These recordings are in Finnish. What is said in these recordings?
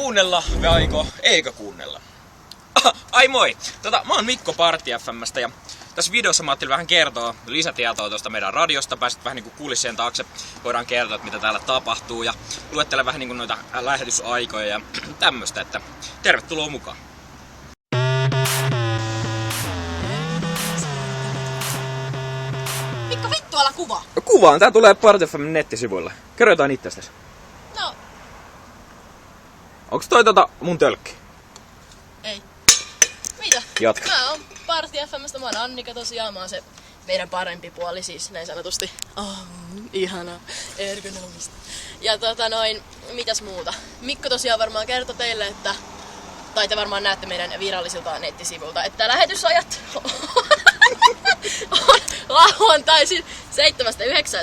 Kuunnella vaiko eikö kuunnella? Ai moi! Mä oon Mikko Party FM:stä ja tässä videossa mä ajattelin vähän kertoa lisätietoa tuosta meidän radiosta. Pääset vähän niinku kulissien taakse. Voidaan kertoa, että mitä täällä tapahtuu ja luettele vähän niinku noita lähetysaikoja ja tämmöstä, että tervetuloa mukaan! Mikko, vittu, ala kuvaa! Kuvaan, tää tulee Party FM:n nettisivuille. Kerro jotain itsestäsi. No... Onks toi mun tölkki? Ei. Mitä? Jatka. Mä oon Party FM:stä, mä oon Annika tosiaan, mä oon se meidän parempi puoli siis näin sanotusti. Ihanaa, ergonomista. Ja mitäs muuta? Mikko tosiaan varmaan kertoi teille, että tai te varmaan näette meidän virallisilta nettisivuilta, että lähetysajat on lauantaisin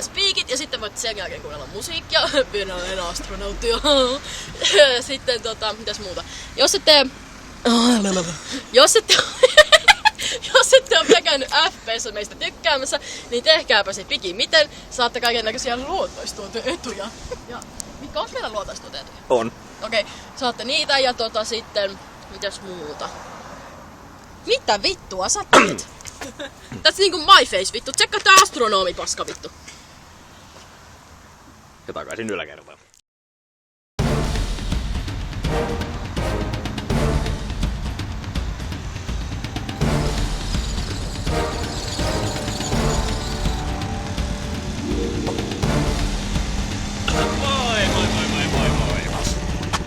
7-9 spiikit ja sitten voitte sen jälkeen kuunnella musiikkia. Minä olen astronauttia. Sitten mitäs muuta? Jos ette ole vielä käynyt FB:ssä meistä tykkäämässä, niin tehkääpä se pikimiten. Saatte kaikennäköisiä luontaistuote-etuja. Ja Mikko, onko meillä luontaistuote-etuja? On. Okei, saatte niitä ja sitten... Mitäs muuta? Mitä vittua sä teet? Tässä niinku my face vittu. Tsekkaa tää astronomi paska vittu. Ja takaisin yläkertaan.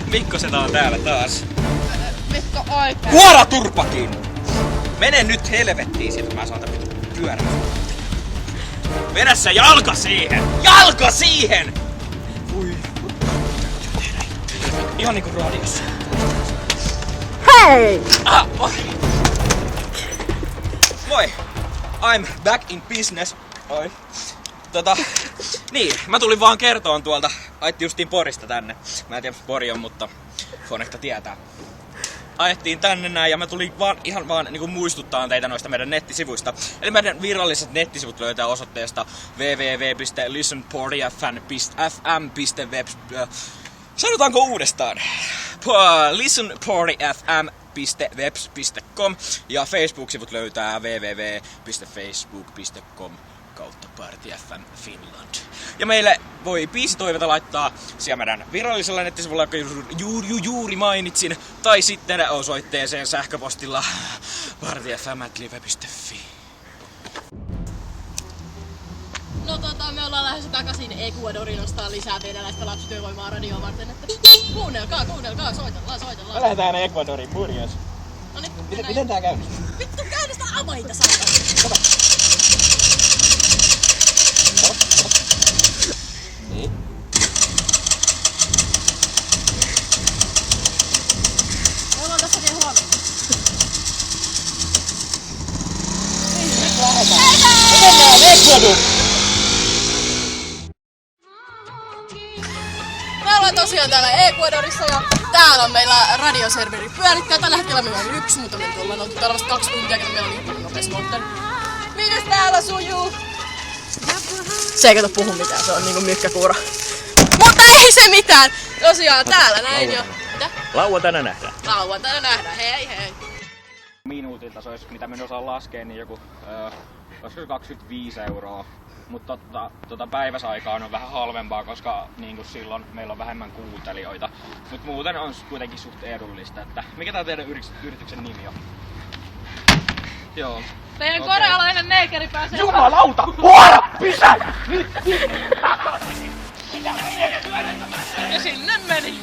Mikko Seta on täällä taas. Mikko oikein. Kuoraturpakin! Mene nyt helvettiin sit, mä saatan nyt pyörää. Vedä se jalka siihen! Jalka siihen! Ui. Ihan niinku radiossa. Hei! Moi! I'm back in business. Oi. Niin, mä tulin vaan kertoon tuolta. Ajettiin justiin Porista tänne. Mä en tiedä, Pori on, mutta Fonekta tietää. Ajettiin tänne näin ja mä tulin ihan vaan niin muistuttaa teitä noista meidän nettisivuista. Eli meidän viralliset nettisivut löytää osoitteesta www.listenpartyfm.web. Sanotaanko uudestaan? listenpartyfm.webs.com ja Facebook-sivut löytää www.facebook.com/Party FM Finland. Ja meille voi biisitoiveita laittaa siellä meidän virallisella nettisivulla, joka juuri mainitsin, tai sitten osoitteeseen sähköpostilla partyfm@live.fi. No me ollaan lähdössä takaisin Ecuadoriin nostaa lisää venäläistä lapsityövoimaa radioon varten, että kuunnelkaa, soitellaan. Me lähdetään Ecuadoriin purjos. Noniin, Miten tää käynnistyy? vittu käynnistä avaita saatana! Niin. Me ollaan tässä vielä huomenna. Me ollaan tosiaan täällä Ecuadorissa ja täällä on meillä radioserveri pyörittää. Tällä hetkellä meillä on 1, mutta me ollaan oltu täällä vasta 2 tuntia, kun meillä on niin nopeasti moottori. Mites täällä sujuu? Se ei kato puhu mitään, se on niinku mykkäkuura. Mutta ei se mitään! Tosiaan täällä näin jo. Mitä? Lauantaina nähdään. Lauantaina nähdään, hei hei! Minuutilta se olisi, mitä me osaan laskea, niin joku 25 €. Mutta päiväsaikaan on vähän halvempaa, koska niin silloin meillä on vähemmän kuuntelijoita. Mutta muuten on kuitenkin suht edullista. Että mikä tää teidän yrityksen nimi on? Joo. Meidän korealainen neekeri pääsee... Jumalauta! Huora! Pysähdä! Nyt! Ja sinne meni!